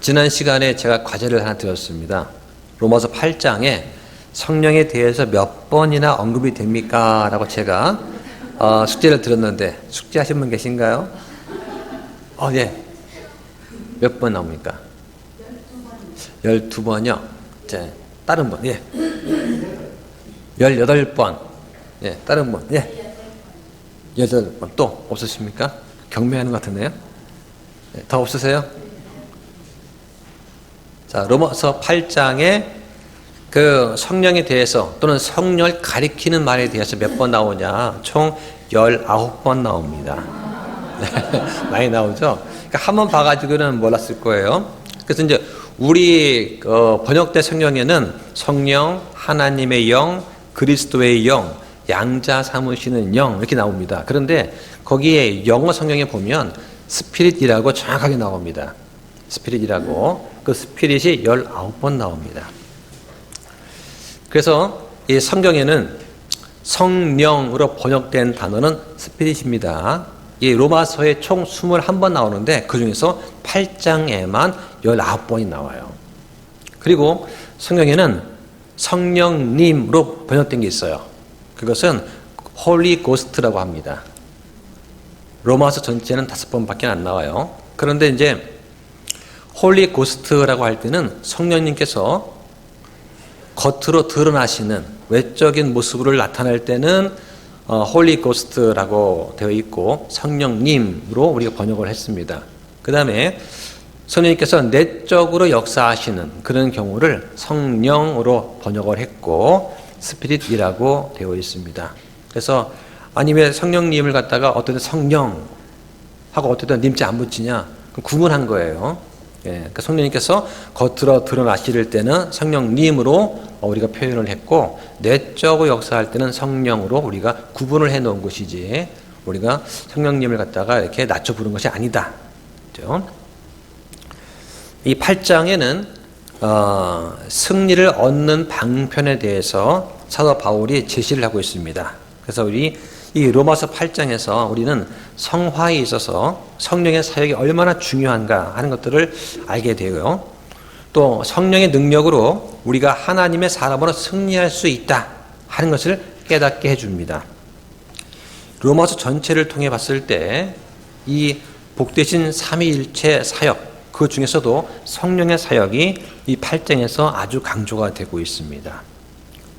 지난 시간에 제가 과제를 하나 드렸습니다. 로마서 8장에 성령에 대해서 몇 번이나 언급이 됩니까? 라고 제가 숙제를 드렸는데 숙제하신 분 계신가요? 예. 몇 번 나옵니까? 12번이요. 자, 다른 분. 예. 18번. 예, 다른 분. 예. 18번. 또 없으십니까? 경매하는 것 같은데요? 예, 더 없으세요? 자, 로마서 8장에 그 성령에 대해서 또는 성령을 가리키는 말에 대해서 몇 번 나오냐? 총 19번 나옵니다. 많이 나오죠? 그러니까 한 번 봐가지고는 몰랐을 거예요. 그래서 이제 우리 번역된 성경에는 성령, 하나님의 영, 그리스도의 영, 양자 삼으시는 영 이렇게 나옵니다. 그런데 거기에 영어 성경에 보면 스피릿이라고 정확하게 나옵니다. 스피릿이라고. 그 스피릿이 19번 나옵니다. 그래서 이 성경에는 성령으로 번역된 단어는 스피릿입니다. 이 로마서에 총 21번 나오는데 그 중에서 8장에만 19번이 나와요. 그리고 성경에는 성령님으로 번역된 게 있어요. 그것은 홀리 고스트라고 합니다. 로마서 전체는 5번밖에 안 나와요. 그런데 이제 홀리 고스트라고 할 때는 성령님께서 겉으로 드러나시는 외적인 모습을 나타낼 때는 홀리 고스트라고 되어 있고 성령님으로 우리가 번역을 했습니다. 그 다음에 성령님께서 내적으로 역사하시는 그런 경우를 성령으로 번역을 했고 스피릿이라고 되어 있습니다. 그래서 아니 왜 성령님을 갖다가 어떤 때 성령 하고 어떤 때 님자 안 붙이냐 구분한 거예요. 예, 그러니까 성령님께서 겉으로 드러나실 때는 성령님으로 우리가 표현을 했고 내적으로 역사할 때는 성령으로 우리가 구분을 해 놓은 것이지 우리가 성령님을 갖다가 이렇게 낮춰 부른 것이 아니다. 그렇죠? 이 8장에는 승리를 얻는 방편에 대해서 사도 바울이 제시를 하고 있습니다. 그래서 우리 이 로마서 8장에서 우리는 성화에 있어서 성령의 사역이 얼마나 중요한가 하는 것들을 알게 되고요. 또 성령의 능력으로 우리가 하나님의 사람으로 승리할 수 있다 하는 것을 깨닫게 해줍니다. 로마서 전체를 통해 봤을 때 이 복되신 삼위일체 사역 그 중에서도 성령의 사역이 이 8장에서 아주 강조가 되고 있습니다.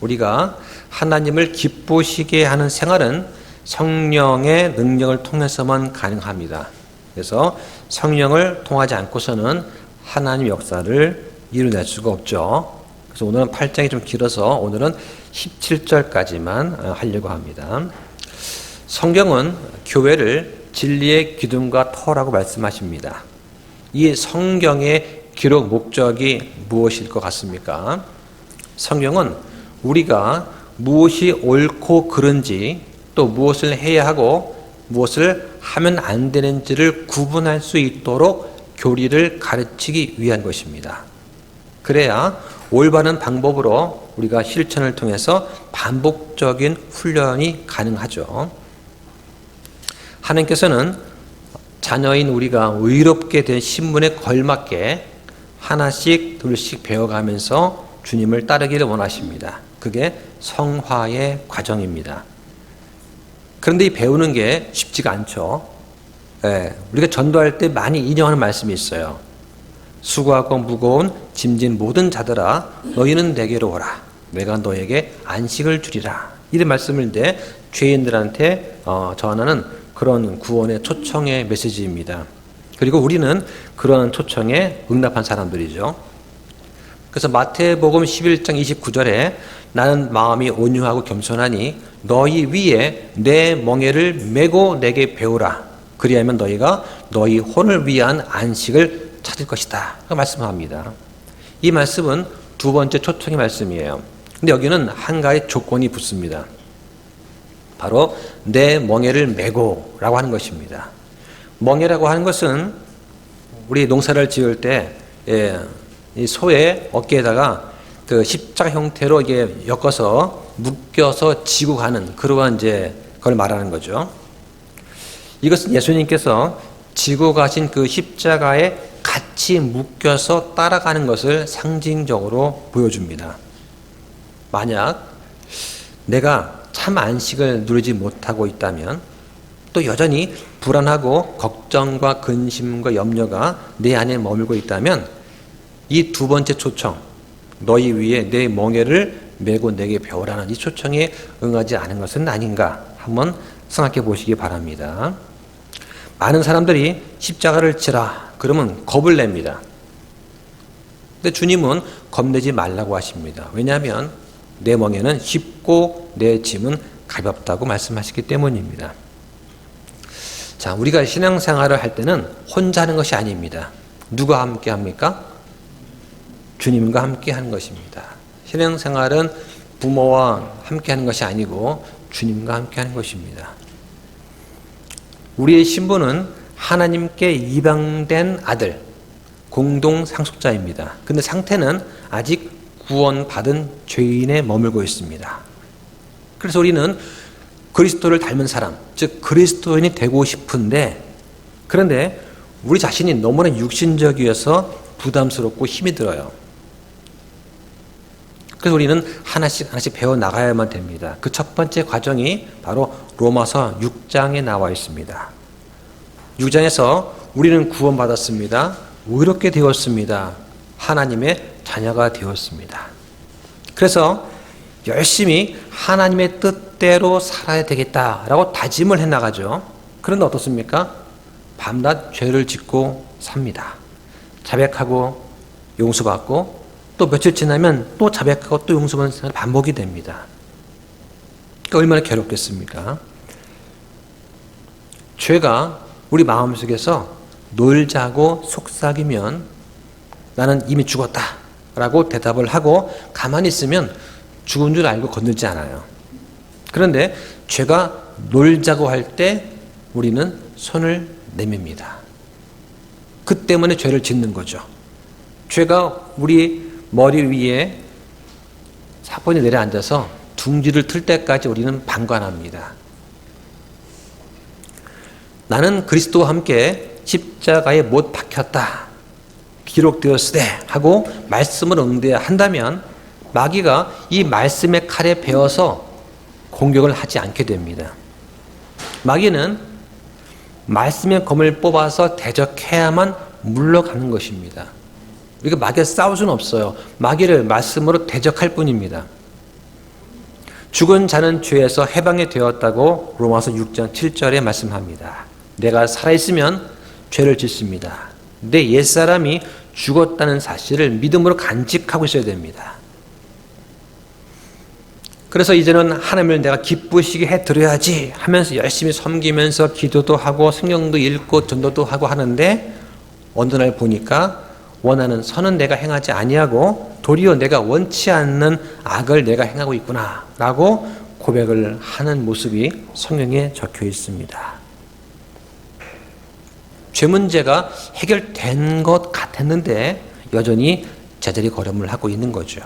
우리가 하나님을 기쁘시게 하는 생활은 성령의 능력을 통해서만 가능합니다. 그래서 성령을 통하지 않고서는 하나님 역사를 이루어낼 수가 없죠. 그래서 오늘은 8장이 좀 길어서 오늘은 17절까지만 하려고 합니다. 성경은 교회를 진리의 기둥과 터라고 말씀하십니다. 이 성경의 기록 목적이 무엇일 것 같습니까? 성경은 우리가 무엇이 옳고 그른지 또 무엇을 해야 하고 무엇을 하면 안 되는지를 구분할 수 있도록 교리를 가르치기 위한 것입니다. 그래야 올바른 방법으로 우리가 실천을 통해서 반복적인 훈련이 가능하죠. 하나님께서는 자녀인 우리가 의롭게 된 신분에 걸맞게 하나씩 둘씩 배워가면서 주님을 따르기를 원하십니다. 그게 성화의 과정입니다. 그런데 이 배우는 게 쉽지가 않죠. 예, 우리가 전도할 때 많이 인용하는 말씀이 있어요. 수고하고 무거운 짐진 모든 자들아 너희는 내게로 오라. 내가 너에게 안식을 주리라. 이런 말씀인데 죄인들한테 전하는 그런 구원의 초청의 메시지입니다. 그리고 우리는 그런 초청에 응답한 사람들이죠. 그래서 마태복음 11장 29절에 나는 마음이 온유하고 겸손하니 너희 위에 내 멍에를 메고 내게 배우라. 그리하면 너희가 너희 혼을 위한 안식을 찾을 것이다. 그 말씀합니다. 이 말씀은 두 번째 초청의 말씀이에요. 근데 여기는 한 가지 조건이 붙습니다. 바로 내 멍에를 메고 라고 하는 것입니다. 멍에라고 하는 것은 우리 농사를 지을 때 이 소의 어깨에다가 그 십자가 형태로 이게 엮어서 묶여서 지고 가는 그러한 이제 그걸 말하는 거죠. 이것은 예수님께서 지고 가신 그 십자가의 같이 묶여서 따라가는 것을 상징적으로 보여줍니다. 만약 내가 참 안식을 누리지 못하고 있다면, 또 여전히 불안하고 걱정과 근심과 염려가 내 안에 머물고 있다면, 이 두 번째 초청, 너희 위에 내 멍에를 메고 내게 배우라는 이 초청에 응하지 않은 것은 아닌가 한번 생각해 보시기 바랍니다. 많은 사람들이 십자가를 지라 그러면 겁을 냅니다. 근데 주님은 겁내지 말라고 하십니다. 왜냐하면 내 멍에는 쉽고 내 짐은 가볍다고 말씀하시기 때문입니다. 자, 우리가 신앙생활을 할 때는 혼자 하는 것이 아닙니다. 누가 함께 합니까? 주님과 함께 하는 것입니다. 신앙생활은 부모와 함께 하는 것이 아니고 주님과 함께 하는 것입니다. 우리의 신분은 하나님께 입양된 아들, 공동 상속자입니다. 근데 상태는 아직 구원받은 죄인에 머물고 있습니다. 그래서 우리는 그리스도를 닮은 사람, 즉 그리스도인이 되고 싶은데, 그런데 우리 자신이 너무나 육신적이어서 부담스럽고 힘이 들어요. 그래서 우리는 하나씩 배워 나가야만 됩니다. 그 첫 번째 과정이 바로 로마서 6장에 나와 있습니다. 6장에서 우리는 구원받았습니다. 의롭게 되었습니다. 하나님의 자녀가 되었습니다. 그래서 열심히 하나님의 뜻대로 살아야 되겠다라고 다짐을 해나가죠. 그런데 어떻습니까? 밤낮 죄를 짓고 삽니다. 자백하고 용서받고 또 며칠 지나면 또 자백하고 또 용서받는 반복이 됩니다. 그러니까 얼마나 괴롭겠습니까? 죄가 우리 마음속에서 놀자고 속삭이면 나는 이미 죽었다 라고 대답을 하고 가만히 있으면 죽은 줄 알고 건들지 않아요. 그런데 죄가 놀자고 할 때 우리는 손을 내밉니다. 그 때문에 죄를 짓는 거죠. 죄가 우리 머리 위에 사본이 내려앉아서 둥지를 틀 때까지 우리는 방관합니다. 나는 그리스도와 함께 십자가에 못 박혔다, 기록되었으되 하고 말씀을 응대한다면 마귀가 이 말씀의 칼에 베어서 공격을 하지 않게 됩니다. 마귀는 말씀의 검을 뽑아서 대적해야만 물러가는 것입니다. 우리가 마귀와 싸울 수는 없어요. 마귀를 말씀으로 대적할 뿐입니다. 죽은 자는 죄에서 해방이 되었다고 로마서 6장 7절에 말씀합니다. 내가 살아있으면 죄를 짓습니다. 내 옛사람이 죽었다는 사실을 믿음으로 간직하고 있어야 됩니다. 그래서 이제는 하나님을 내가 기쁘시게 해드려야지 하면서 열심히 섬기면서 기도도 하고 성경도 읽고 전도도 하고 하는데 어느 날 보니까 원하는 선은 내가 행하지 아니하고 도리어 내가 원치 않는 악을 내가 행하고 있구나 라고 고백을 하는 모습이 성경에 적혀 있습니다. 죄 문제가 해결된 것 같았는데 여전히 제자리 걸음을 하고 있는 거죠.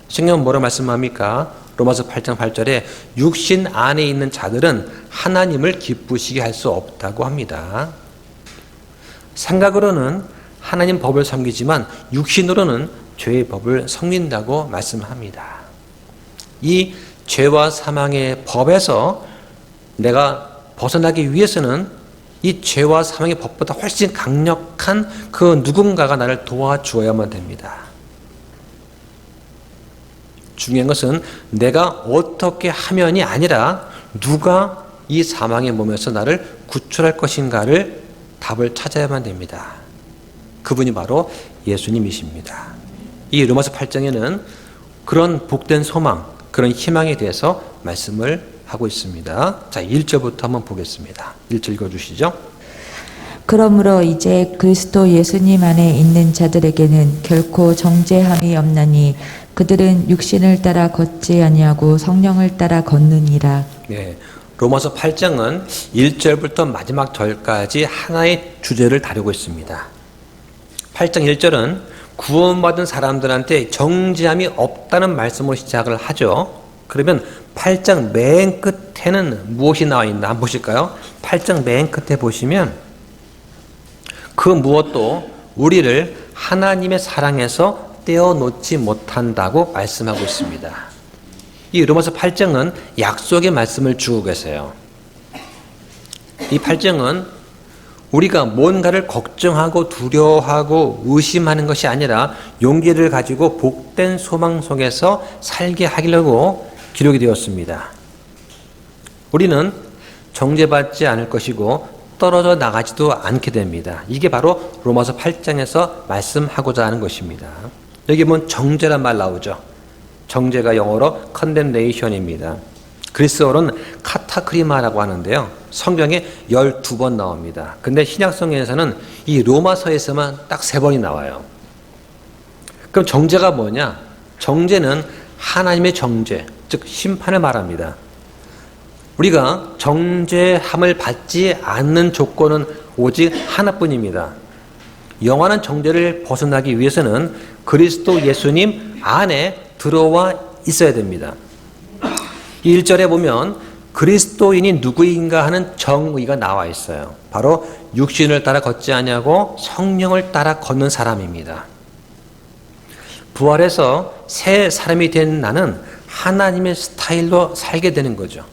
성경은 뭐라 말씀합니까? 로마서 8장 8절에 육신 안에 있는 자들은 하나님을 기쁘시게 할 수 없다고 합니다. 생각으로는 하나님 법을 섬기지만 육신으로는 죄의 법을 섬긴다고 말씀합니다. 이 죄와 사망의 법에서 내가 벗어나기 위해서는 이 죄와 사망의 법보다 훨씬 강력한 그 누군가가 나를 도와주어야만 됩니다. 중요한 것은 내가 어떻게 하면이 아니라 누가 이 사망의 몸에서 나를 구출할 것인가를 답을 찾아야만 됩니다. 그분이 바로 예수님이십니다. 이 로마서 8장에는 그런 복된 소망, 그런 희망에 대해서 말씀을 하고 있습니다. 자, 1절부터 한번 보겠습니다. 1절 읽어주시죠. 그러므로 이제 그리스도 예수님 안에 있는 자들에게는 결코 정죄함이 없나니 그들은 육신을 따라 걷지 아니하고 성령을 따라 걷느니라. 네, 로마서 8장은 1절부터 마지막 절까지 하나의 주제를 다루고 있습니다. 8장 1절은 구원받은 사람들한테 정죄함이 없다는 말씀으로 시작을 하죠. 그러면 8장 맨 끝에는 무엇이 나와 있나 한번 보실까요? 8장 맨 끝에 보시면 그 무엇도 우리를 하나님의 사랑에서 떼어놓지 못한다고 말씀하고 있습니다. 이 로마서 8장은 약속의 말씀을 주고 계세요. 이 8장은 우리가 뭔가를 걱정하고 두려워하고 의심하는 것이 아니라 용기를 가지고 복된 소망 속에서 살게 하려고 기록이 되었습니다. 우리는 정죄받지 않을 것이고 떨어져 나가지도 않게 됩니다. 이게 바로 로마서 8장에서 말씀하고자 하는 것입니다. 여기 보면 정죄란 말 나오죠. 정죄가 영어로 condemnation입니다. 그리스어로는 카타크리마라고 하는데요. 성경에 12번 나옵니다. 근데 신약성경에서는 이 로마서에서만 딱 3번이 나와요. 그럼 정죄가 뭐냐? 정죄는 하나님의 정죄, 즉 심판을 말합니다. 우리가 정죄함을 받지 않는 조건은 오직 하나뿐입니다. 영원한 정죄를 벗어나기 위해서는 그리스도 예수님 안에 들어와 있어야 됩니다. 1절에 보면 그리스도인이 누구인가 하는 정의가 나와 있어요. 바로 육신을 따라 걷지 아니하고 성령을 따라 걷는 사람입니다. 부활해서 새 사람이 된 나는 하나님의 스타일로 살게 되는 거죠.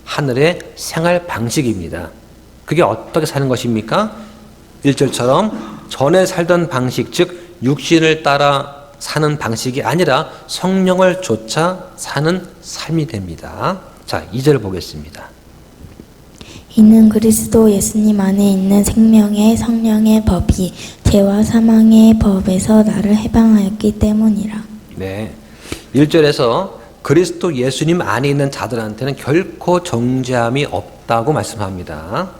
하늘의 생활 방식입니다. 그게 어떻게 사는 것입니까? 1절처럼 전에 살던 방식, 즉 육신을 따라 사는 방식이 아니라 성령을 쫓아 사는 삶이 됩니다. 자, 2절 보겠습니다. 이는 그리스도 예수님 안에 있는 생명의 성령의 법이 죄와 사망의 법에서 나를 해방하였기 때문이라. 네, 1절에서 그리스도 예수님 안에 있는 자들한테는 결코 정죄함이 없다고 말씀합니다.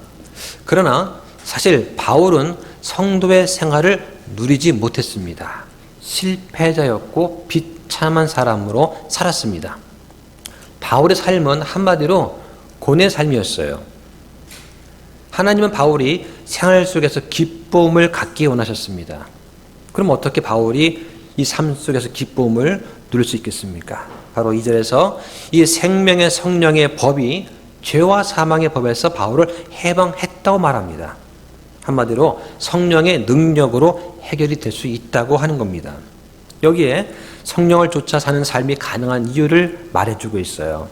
그러나 사실 바울은 성도의 생활을 누리지 못했습니다. 실패자였고 비참한 사람으로 살았습니다. 바울의 삶은 한마디로 고뇌의 삶이었어요. 하나님은 바울이 생활 속에서 기쁨을 갖기 원하셨습니다. 그럼 어떻게 바울이 이 삶 속에서 기쁨을 누릴 수 있겠습니까? 바로 2절에서 이 생명의 성령의 법이 죄와 사망의 법에서 바울을 해방했다고 말합니다. 한마디로 성령의 능력으로 해결이 될 수 있다고 하는 겁니다. 여기에 성령을 쫓아 사는 삶이 가능한 이유를 말해주고 있어요.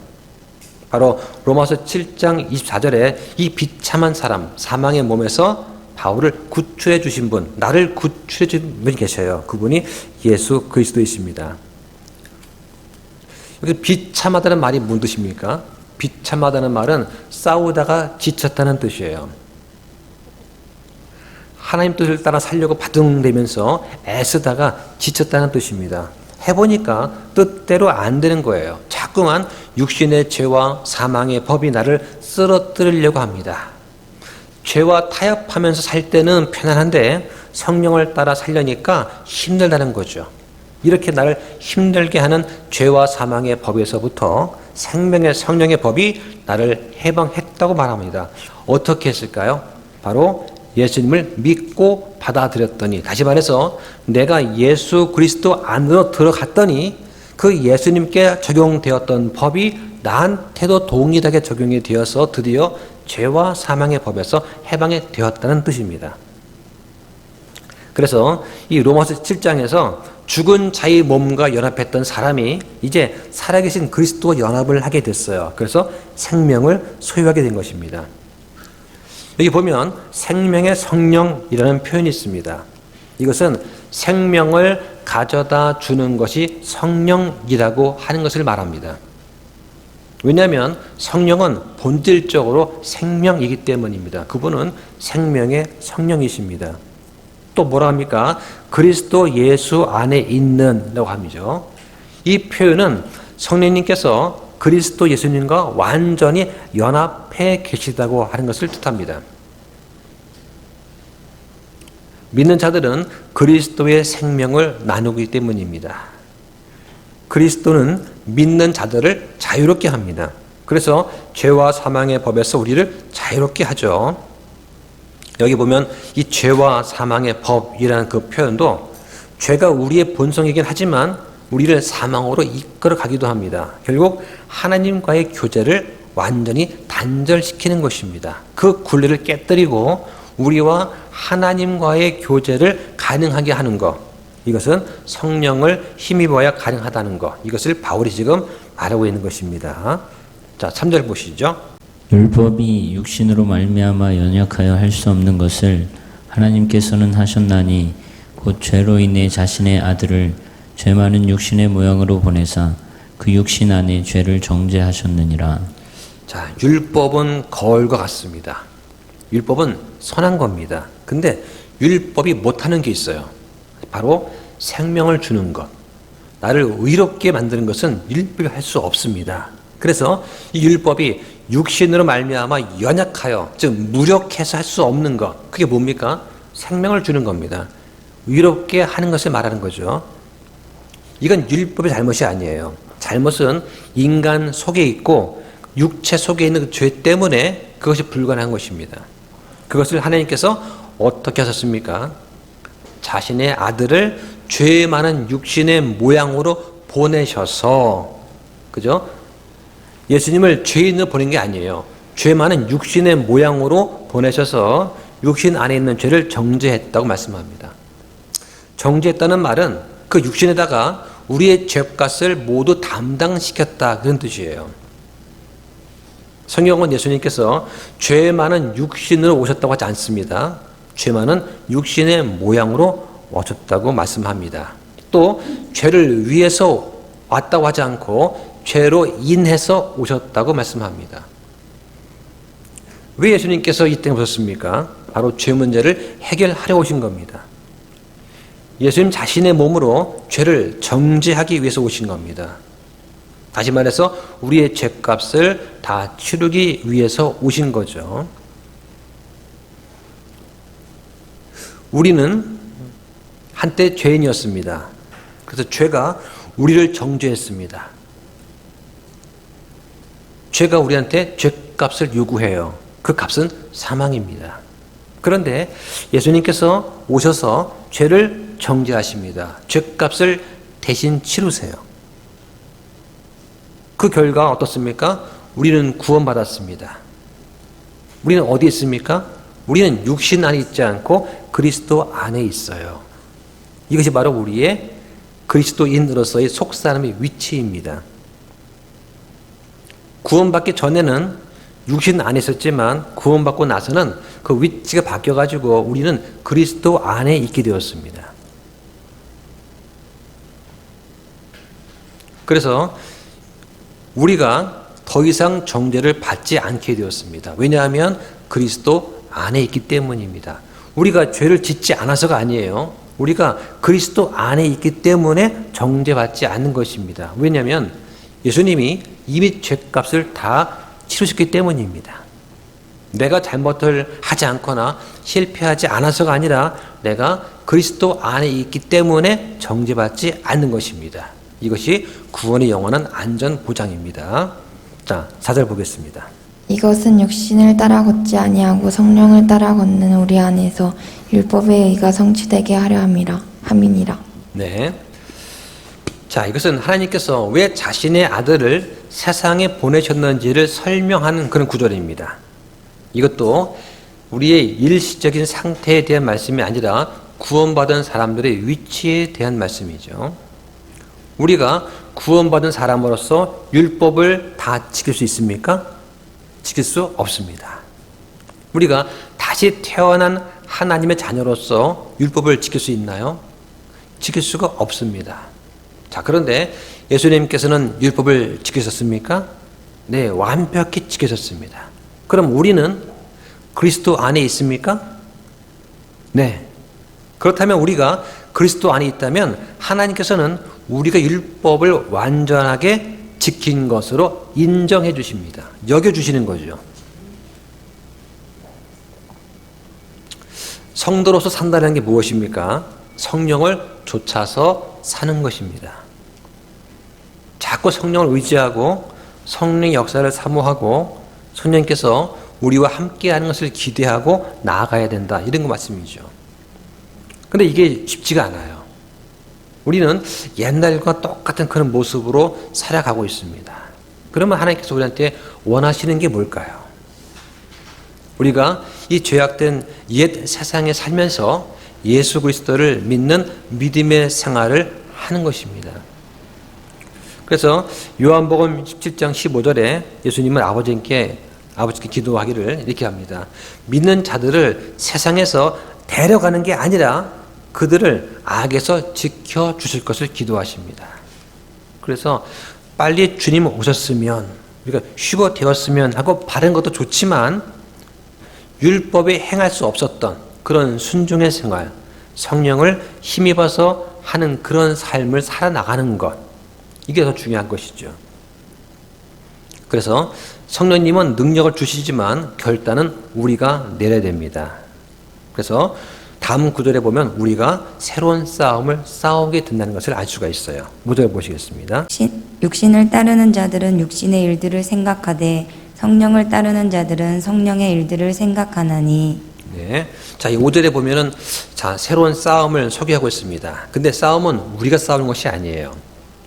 바로 로마서 7장 24절에 이 비참한 사람, 사망의 몸에서 바울을 구출해 주신 분, 나를 구출해 주신 분이 계셔요. 그분이 예수 그리스도이십니다. 여기서 비참하다는 말이 무슨 뜻입니까? 비참하다는 말은 싸우다가 지쳤다는 뜻이에요. 하나님 뜻을 따라 살려고 바둥대면서 애쓰다가 지쳤다는 뜻입니다. 해보니까 뜻대로 안 되는 거예요. 자꾸만 육신의 죄와 사망의 법이 나를 쓰러뜨리려고 합니다. 죄와 타협하면서 살 때는 편안한데 성령을 따라 살려니까 힘들다는 거죠. 이렇게 나를 힘들게 하는 죄와 사망의 법에서부터 생명의 성령의 법이 나를 해방했다고 말합니다. 어떻게 했을까요? 바로 예수님을 믿고 받아들였더니, 다시 말해서 내가 예수 그리스도 안으로 들어갔더니 그 예수님께 적용되었던 법이 나한테도 동일하게 적용이 되어서 드디어 죄와 사망의 법에서 해방이 되었다는 뜻입니다. 그래서 이 로마서 7장에서 죽은 자의 몸과 연합했던 사람이 이제 살아계신 그리스도와 연합을 하게 됐어요. 그래서 생명을 소유하게 된 것입니다. 여기 보면 생명의 성령이라는 표현이 있습니다. 이것은 생명을 가져다 주는 것이 성령이라고 하는 것을 말합니다. 왜냐하면 성령은 본질적으로 생명이기 때문입니다. 그분은 생명의 성령이십니다. 또 뭐라 합니까? 그리스도 예수 안에 있는라고 합니다. 이 표현은 성령님께서 그리스도 예수님과 완전히 연합해 계시다고 하는 것을 뜻합니다. 믿는 자들은 그리스도의 생명을 나누기 때문입니다. 그리스도는 믿는 자들을 자유롭게 합니다. 그래서 죄와 사망의 법에서 우리를 자유롭게 하죠. 여기 보면 이 죄와 사망의 법이라는 그 표현도 죄가 우리의 본성이긴 하지만 우리를 사망으로 이끌어 가기도 합니다. 결국 하나님과의 교제를 완전히 단절시키는 것입니다. 그 굴레를 깨뜨리고 우리와 하나님과의 교제를 가능하게 하는 것, 이것은 성령을 힘입어야 가능하다는 것, 이것을 바울이 지금 말하고 있는 것입니다. 자, 3절 보시죠. 율법이 육신으로 말미암아 연약하여 할 수 없는 것을 하나님께서는 하셨나니 곧 죄로 인해 자신의 아들을 죄 많은 육신의 모양으로 보내사 그 육신 안에 죄를 정죄하셨느니라. 자, 율법은 거울과 같습니다. 율법은 선한 겁니다. 근데 율법이 못하는 게 있어요. 바로 생명을 주는 것. 나를 의롭게 만드는 것은 율법이 할 수 없습니다. 그래서 이 율법이 육신으로 말미암아 연약하여, 즉 무력해서 할 수 없는 것. 그게 뭡니까? 생명을 주는 겁니다. 의롭게 하는 것을 말하는 거죠. 이건 율법의 잘못이 아니에요. 잘못은 인간 속에 있고 육체 속에 있는 그 죄 때문에 그것이 불가능한 것입니다. 그것을 하나님께서 어떻게 하셨습니까? 자신의 아들을 죄 많은 육신의 모양으로 보내셔서, 그죠? 예수님을 죄인으로 보낸 게 아니에요. 죄 많은 육신의 모양으로 보내셔서 육신 안에 있는 죄를 정죄했다고 말씀합니다. 정죄했다는 말은 그 육신에다가 우리의 죄값을 모두 담당시켰다, 그런 뜻이에요. 성경은 예수님께서 죄 많은 육신으로 오셨다고 하지 않습니다. 죄 많은 육신의 모양으로 오셨다고 말씀합니다. 또 죄를 위해서 왔다고 하지 않고 죄로 인해서 오셨다고 말씀합니다. 왜 예수님께서 이 땅에 오셨습니까? 바로 죄 문제를 해결하려 오신 겁니다. 예수님 자신의 몸으로 죄를 정죄하기 위해서 오신 겁니다. 다시 말해서 우리의 죄값을 다 치르기 위해서 오신 거죠. 우리는 한때 죄인이었습니다. 그래서 죄가 우리를 정죄했습니다. 죄가 우리한테 죄값을 요구해요. 그 값은 사망입니다. 그런데 예수님께서 오셔서 죄를 정죄하십니다. 죄값을 대신 치르세요. 그 결과 어떻습니까? 우리는 구원받았습니다. 우리는 어디 있습니까? 우리는 육신 안에 있지 않고 그리스도 안에 있어요. 이것이 바로 우리의 그리스도인으로서의 속사람의 위치입니다. 구원받기 전에는 육신 안에 있었지만 구원받고 나서는 그 위치가 바뀌어가지고 우리는 그리스도 안에 있게 되었습니다. 그래서 우리가 더 이상 정죄를 받지 않게 되었습니다. 왜냐하면 그리스도 안에 있기 때문입니다. 우리가 죄를 짓지 않아서가 아니에요. 우리가 그리스도 안에 있기 때문에 정죄받지 않는 것입니다. 왜냐하면 예수님이 이미 죄값을 다 치르셨기 때문입니다. 내가 잘못을 하지 않거나 실패하지 않아서가 아니라 내가 그리스도 안에 있기 때문에 정죄받지 않는 것입니다. 이것이 구원의 영원한 안전 보장입니다. 자, 4절 보겠습니다. 이것은 육신을 따라 걷지 아니하고 성령을 따라 걷는 우리 안에서 율법의 의가 성취되게 하려 함이니라. 네. 자, 이것은 하나님께서 왜 자신의 아들을 세상에 보내셨는지를 설명하는 그런 구절입니다. 이것도 우리의 일시적인 상태에 대한 말씀이 아니라 구원받은 사람들의 위치에 대한 말씀이죠. 우리가 구원받은 사람으로서 율법을 다 지킬 수 있습니까? 지킬 수 없습니다. 우리가 다시 태어난 하나님의 자녀로서 율법을 지킬 수 있나요? 지킬 수가 없습니다. 자, 그런데 예수님께서는 율법을 지키셨습니까? 네, 완벽히 지키셨습니다. 그럼 우리는 그리스도 안에 있습니까? 네. 그렇다면 우리가 그리스도 안에 있다면 하나님께서는 우리가 율법을 완전하게 지킨 것으로 인정해 주십니다. 여겨주시는 거죠. 성도로서 산다는 게 무엇입니까? 성령을 좇아서 사는 것입니다. 자꾸 성령을 의지하고 성령의 역사를 사모하고 성령께서 우리와 함께하는 것을 기대하고 나아가야 된다, 이런 거 말씀이죠. 그런데 이게 쉽지가 않아요. 우리는 옛날과 똑같은 그런 모습으로 살아가고 있습니다. 그러면 하나님께서 우리한테 원하시는 게 뭘까요? 우리가 이 죄악된 옛 세상에 살면서 예수 그리스도를 믿는 믿음의 생활을 하는 것입니다. 그래서 요한복음 17장 15절에 예수님은 아버지께 기도하기를 이렇게 합니다. 믿는 자들을 세상에서 데려가는 게 아니라 그들을 악에서 지켜주실 것을 기도하십니다. 그래서 빨리 주님 오셨으면, 우리가 휴거 되었으면 하고 바른 것도 좋지만 율법에 행할 수 없었던 그런 순종의 생활, 성령을 힘입어서 하는 그런 삶을 살아나가는 것, 이게 더 중요한 것이죠. 그래서 성령님은 능력을 주시지만 결단은 우리가 내려야 됩니다. 그래서 다음 구절에 보면 우리가 새로운 싸움을 싸우게 된다는 것을 알 수가 있어요. 5절 보시겠습니다. 육신을 따르는 자들은 육신의 일들을 생각하되 성령을 따르는 자들은 성령의 일들을 생각하나니. 네. 자, 이 5절에 보면은 새로운 싸움을 소개하고 있습니다. 근데 싸움은 우리가 싸우는 것이 아니에요.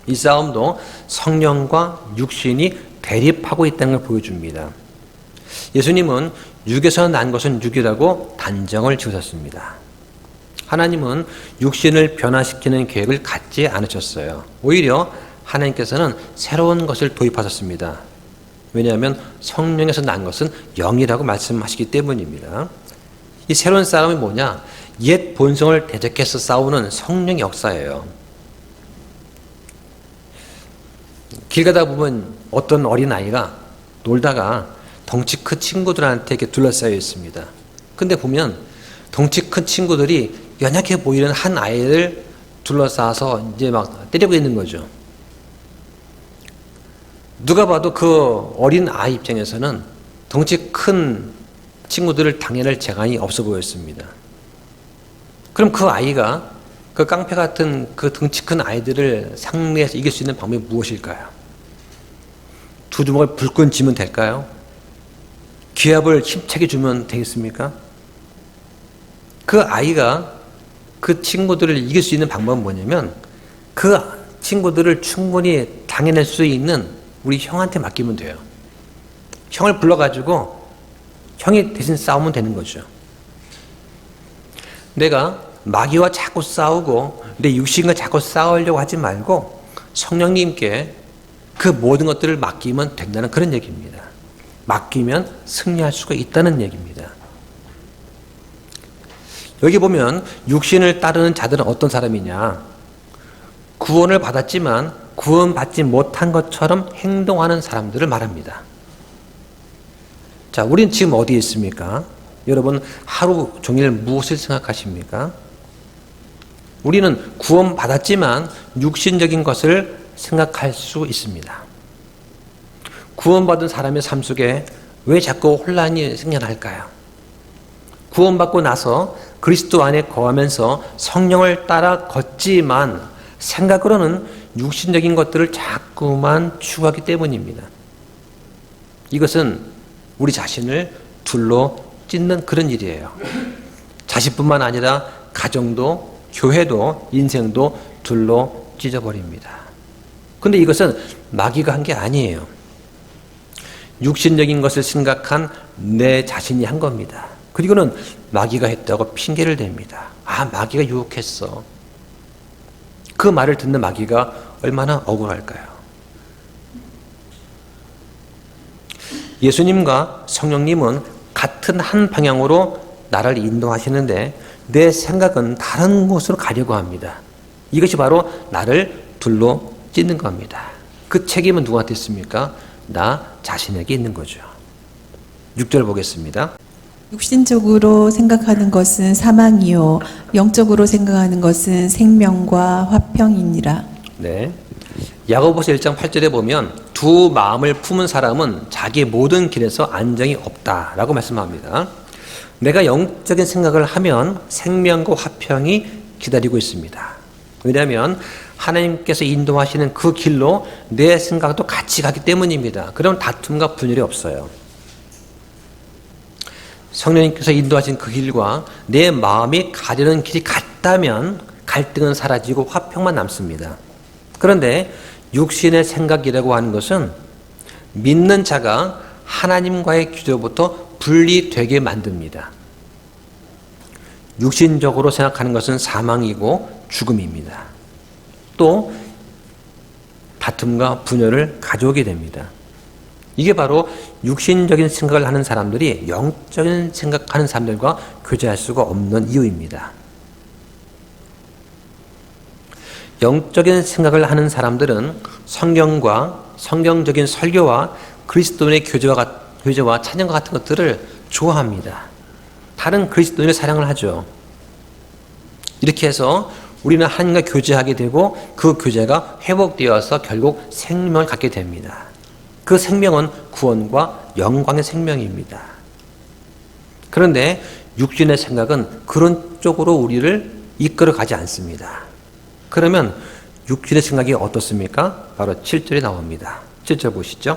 이 싸움도 성령과 육신이 대립하고 있다는 걸 보여줍니다. 예수님은 육에서 난 것은 육이라고 단정을 지으셨습니다. 하나님은 육신을 변화시키는 계획을 갖지 않으셨어요. 오히려 하나님께서는 새로운 것을 도입하셨습니다. 왜냐하면 성령에서 난 것은 영이라고 말씀하시기 때문입니다. 이 새로운 싸움이 뭐냐? 옛 본성을 대적해서 싸우는 성령의 역사예요. 길 가다 보면 어떤 어린아이가 놀다가 덩치 큰 친구들한테 이렇게 둘러싸여 있습니다. 근데 보면 덩치 큰 친구들이 연약해 보이는 한 아이를 둘러싸서 이제 막 때리고 있는 거죠. 누가 봐도 그 어린 아이 입장에서는 덩치 큰 친구들을 당해낼 재간이 없어 보였습니다. 그럼 그 아이가 그 깡패 같은 그 덩치 큰 아이들을 상대해서 이길 수 있는 방법이 무엇일까요? 두 주먹을 불끈 쥐면 될까요? 기압을 힘차게 주면 되겠습니까? 그 아이가 그 친구들을 이길 수 있는 방법은 뭐냐면 그 친구들을 충분히 당해낼 수 있는 우리 형한테 맡기면 돼요. 형을 불러가지고 형이 대신 싸우면 되는 거죠. 내가 마귀와 자꾸 싸우고 내 육신과 자꾸 싸우려고 하지 말고 성령님께 그 모든 것들을 맡기면 된다는 그런 얘기입니다. 맡기면 승리할 수가 있다는 얘기입니다. 여기 보면 육신을 따르는 자들은 어떤 사람이냐? 구원을 받았지만 구원받지 못한 것처럼 행동하는 사람들을 말합니다. 자, 우린 지금 어디에 있습니까? 여러분 하루 종일 무엇을 생각하십니까? 우리는 구원받았지만 육신적인 것을 생각할 수 있습니다. 구원받은 사람의 삶 속에 왜 자꾸 혼란이 생겨날까요? 구원받고 나서 그리스도 안에 거하면서 성령을 따라 걷지만 생각으로는 육신적인 것들을 자꾸만 추구하기 때문입니다. 이것은 우리 자신을 둘러 찢는 그런 일이에요. 자신뿐만 아니라 가정도, 교회도, 인생도 둘러 찢어버립니다. 그런데 이것은 마귀가 한 게 아니에요. 육신적인 것을 생각한 내 자신이 한 겁니다. 그리고는 마귀가 했다고 핑계를 댑니다. 아, 마귀가 유혹했어. 그 말을 듣는 마귀가 얼마나 억울할까요? 예수님과 성령님은 같은 한 방향으로 나를 인도하시는데 내 생각은 다른 곳으로 가려고 합니다. 이것이 바로 나를 둘러 찢는 겁니다. 그 책임은 누구한테 있습니까? 나 자신에게 있는 거죠. 6절 보겠습니다. 육신적으로 생각하는 것은 사망이요 영적으로 생각하는 것은 생명과 화평이니라. 네. 야고보서 1장 8절에 보면 두 마음을 품은 사람은 자기 모든 길에서 안정이 없다라고 말씀합니다. 내가 영적인 생각을 하면 생명과 화평이 기다리고 있습니다. 왜냐하면 하나님께서 인도하시는 그 길로 내 생각도 같이 가기 때문입니다. 그럼 다툼과 분열이 없어요. 성령님께서 인도하신 그 길과 내 마음이 가려는 길이 같다면 갈등은 사라지고 화평만 남습니다. 그런데 육신의 생각이라고 하는 것은 믿는 자가 하나님과의 교제로부터 분리되게 만듭니다. 육신적으로 생각하는 것은 사망이고 죽음입니다. 또 다툼과 분열을 가져오게 됩니다. 이게 바로 육신적인 생각을 하는 사람들이 영적인 생각하는 사람들과 교제할 수가 없는 이유입니다. 영적인 생각을 하는 사람들은 성경과 성경적인 설교와 그리스도인의 교제와 찬양과 같은 것들을 좋아합니다. 다른 그리스도인의 사랑을 하죠. 이렇게 해서 우리는 하나님과 교제하게 되고 그 교제가 회복되어서 결국 생명을 갖게 됩니다. 그 생명은 구원과 영광의 생명입니다. 그런데 육신의 생각은 그런 쪽으로 우리를 이끌어 가지 않습니다. 그러면 육신의 생각이 어떻습니까? 바로 7절에 나옵니다. 7절 보시죠.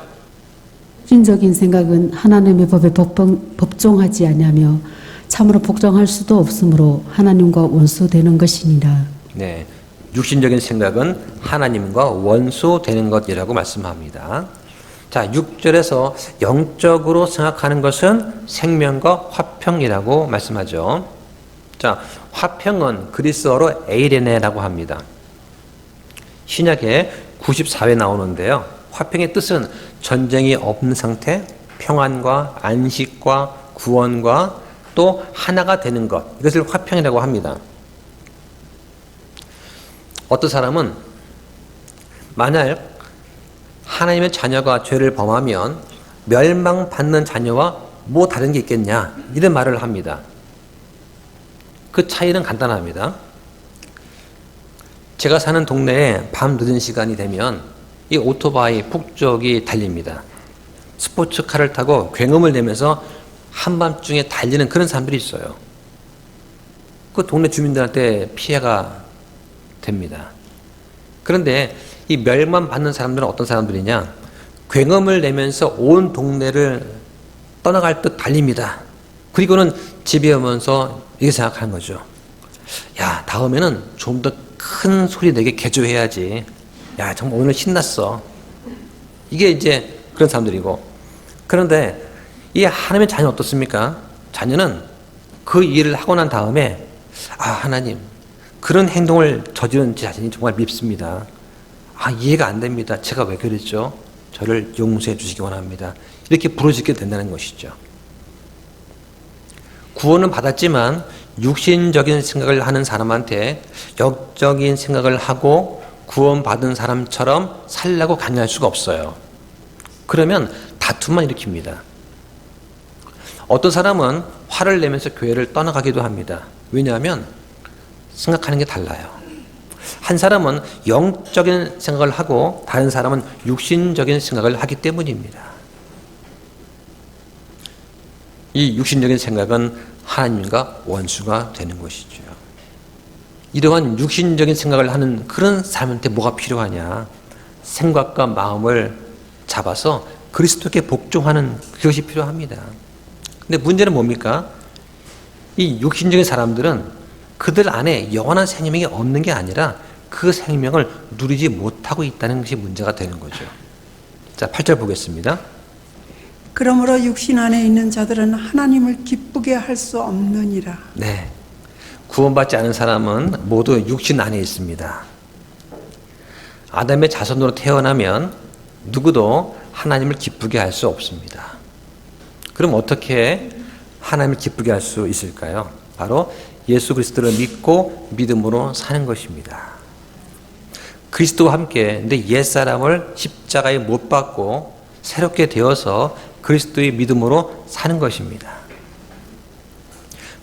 육신적인 생각은 하나님의 법에 법종하지 아니하며 참으로 복종할 수도 없으므로 하나님과 원수되는 것이니라. 네, 육신적인 생각은 하나님과 원수되는 것이라고 말씀합니다. 자, 6절에서 영적으로 생각하는 것은 생명과 화평이라고 말씀하죠. 자, 화평은 그리스어로 에이레네라고 합니다. 신약에 94회 나오는데요. 화평의 뜻은 전쟁이 없는 상태, 평안과 안식과 구원과 또 하나가 되는 것, 이것을 화평이라고 합니다. 어떤 사람은 만약 하나님의 자녀가 죄를 범하면 멸망받는 자녀와 뭐 다른 게 있겠냐, 이런 말을 합니다. 그 차이는 간단합니다. 제가 사는 동네에 밤 늦은 시간이 되면 이 오토바이 북쪽이 달립니다. 스포츠카를 타고 굉음을 내면서 한밤중에 달리는 그런 사람들이 있어요. 그 동네 주민들한테 피해가 됩니다. 그런데 이 멸망받는 사람들은 어떤 사람들이냐? 굉음을 내면서 온 동네를 떠나갈 듯 달립니다. 그리고는 집에 오면서 이렇게 생각하는 거죠. 야, 다음에는 좀 더 큰 소리 내게 개조해야지. 야, 정말 오늘 신났어. 이게 이제 그런 사람들이고. 그런데 이 하나님의 자녀는 어떻습니까? 자녀는 그 일을 하고 난 다음에 아, 하나님, 그런 행동을 저지른 제 자신이 정말 밉습니다. 아, 이해가 안 됩니다. 제가 왜 그랬죠? 저를 용서해 주시기 원합니다. 이렇게 부르짖게 된다는 것이죠. 구원은 받았지만 육신적인 생각을 하는 사람한테 영적인 생각을 하고 구원받은 사람처럼 살라고 강요할 수가 없어요. 그러면 다툼만 일으킵니다. 어떤 사람은 화를 내면서 교회를 떠나가기도 합니다. 왜냐하면 생각하는 게 달라요. 한 사람은 영적인 생각을 하고 다른 사람은 육신적인 생각을 하기 때문입니다. 이 육신적인 생각은 하나님과 원수가 되는 것이죠. 이러한 육신적인 생각을 하는 그런 사람한테 뭐가 필요하냐? 생각과 마음을 잡아서 그리스도께 복종하는 그것이 필요합니다. 근데 문제는 뭡니까? 이 육신적인 사람들은 그들 안에 영원한 생명이 없는 게 아니라 그 생명을 누리지 못하고 있다는 것이 문제가 되는 거죠. 자, 8절 보겠습니다. 그러므로 육신 안에 있는 자들은 하나님을 기쁘게 할 수 없느니라. 네, 구원받지 않은 사람은 모두 육신 안에 있습니다. 아담의 자손으로 태어나면 누구도 하나님을 기쁘게 할 수 없습니다. 그럼 어떻게 하나님을 기쁘게 할 수 있을까요? 바로 예수 그리스도를 믿고 믿음으로 사는 것입니다. 그리스도와 함께 내 옛사람을 십자가에 못 박고 새롭게 되어서 그리스도의 믿음으로 사는 것입니다.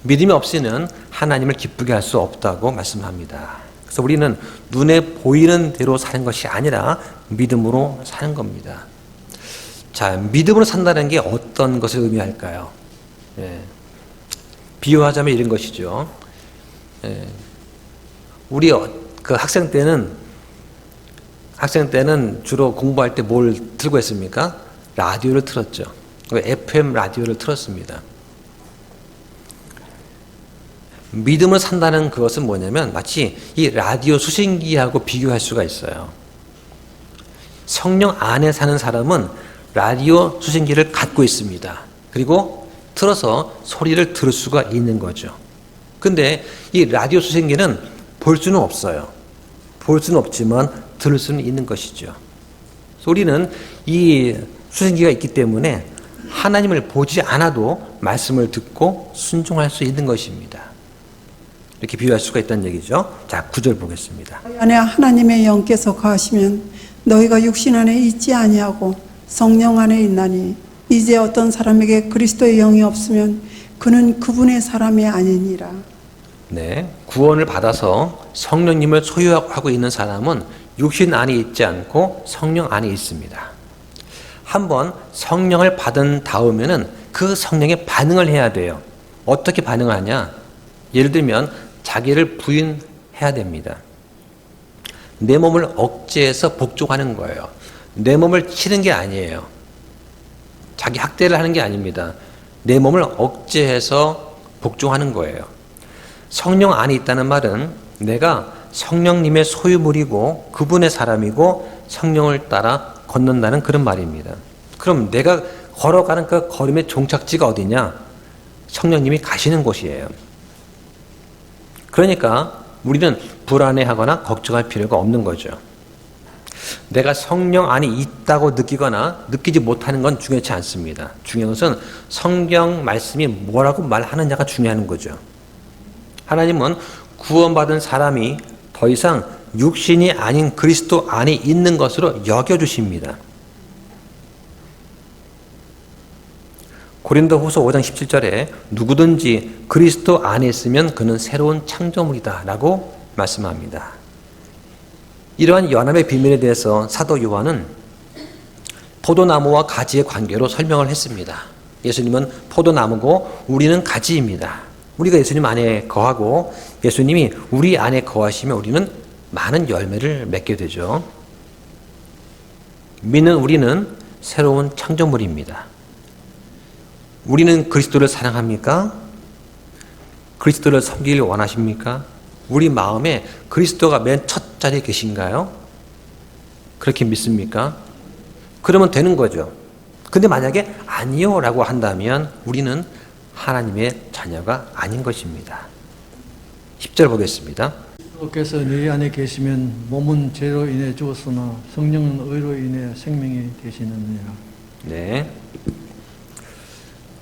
믿음이 없이는 하나님을 기쁘게 할 수 없다고 말씀합니다. 그래서 우리는 눈에 보이는 대로 사는 것이 아니라 믿음으로 사는 겁니다. 자, 믿음으로 산다는 게 어떤 것을 의미할까요? 비유하자면 이런 것이죠. 우리 그 학생 때는 주로 공부할 때 뭘 들고 했습니까? 라디오를 틀었죠. FM 라디오를 틀었습니다. 믿음을 산다는 그것은 뭐냐면 마치 이 라디오 수신기하고 비교할 수가 있어요. 성령 안에 사는 사람은 라디오 수신기를 갖고 있습니다. 그리고 틀어서 소리를 들을 수가 있는 거죠. 근데 이 라디오 수신기는 볼 수는 없어요. 볼 수는 없지만 들을 수는 있는 것이죠. 우리는 이 수신기가 있기 때문에 하나님을 보지 않아도 말씀을 듣고 순종할 수 있는 것입니다. 이렇게 비유할 수가 있다는 얘기죠. 자, 9절 보겠습니다. 너희 안에 하나님의 영께서 거하시면 너희가 육신 안에 있지 아니하고 성령 안에 있나니 이제 어떤 사람에게 그리스도의 영이 없으면 그는 그분의 사람이 아니니라. 네, 구원을 받아서 성령님을 소유하고 있는 사람은 육신 안에 있지 않고 성령 안에 있습니다. 한번 성령을 받은 다음에는 그 성령에 반응을 해야 돼요. 어떻게 반응하냐? 예를 들면 자기를 부인해야 됩니다. 내 몸을 억제해서 복종하는 거예요. 내 몸을 치는 게 아니에요. 자기 학대를 하는 게 아닙니다. 내 몸을 억제해서 복종하는 거예요. 성령 안에 있다는 말은 내가 성령님의 소유물이고 그분의 사람이고 성령을 따라 걷는다는 그런 말입니다. 그럼 내가 걸어가는 그 걸음의 종착지가 어디냐? 성령님이 가시는 곳이에요. 그러니까 우리는 불안해하거나 걱정할 필요가 없는 거죠. 내가 성령 안에 있다고 느끼거나 느끼지 못하는 건 중요치 않습니다. 중요한 것은 성경 말씀이 뭐라고 말하느냐가 중요한 거죠. 하나님은 구원받은 사람이 더 이상 육신이 아닌 그리스도 안에 있는 것으로 여겨주십니다. 고린도후서 5장 17절에 누구든지 그리스도 안에 있으면 그는 새로운 창조물이다 라고 말씀합니다. 이러한 연합의 비밀에 대해서 사도 요한은 포도나무와 가지의 관계로 설명을 했습니다. 예수님은 포도나무고 우리는 가지입니다. 우리가 예수님 안에 거하고 예수님이 우리 안에 거하시면 우리는 많은 열매를 맺게 되죠. 믿는 우리는 새로운 창조물입니다. 우리는 그리스도를 사랑합니까? 그리스도를 섬기길 원하십니까? 우리 마음에 그리스도가 맨 첫 자리에 계신가요? 그렇게 믿습니까? 그러면 되는 거죠. 근데 만약에 아니요 라고 한다면 우리는 하나님의 자녀가 아닌 것입니다. 10절 보겠습니다. 그리스도께서 너희 안에 계시면 몸은 죄로 인해 죽었으나 성령은 의로 인해 생명이 되시느니라. 네.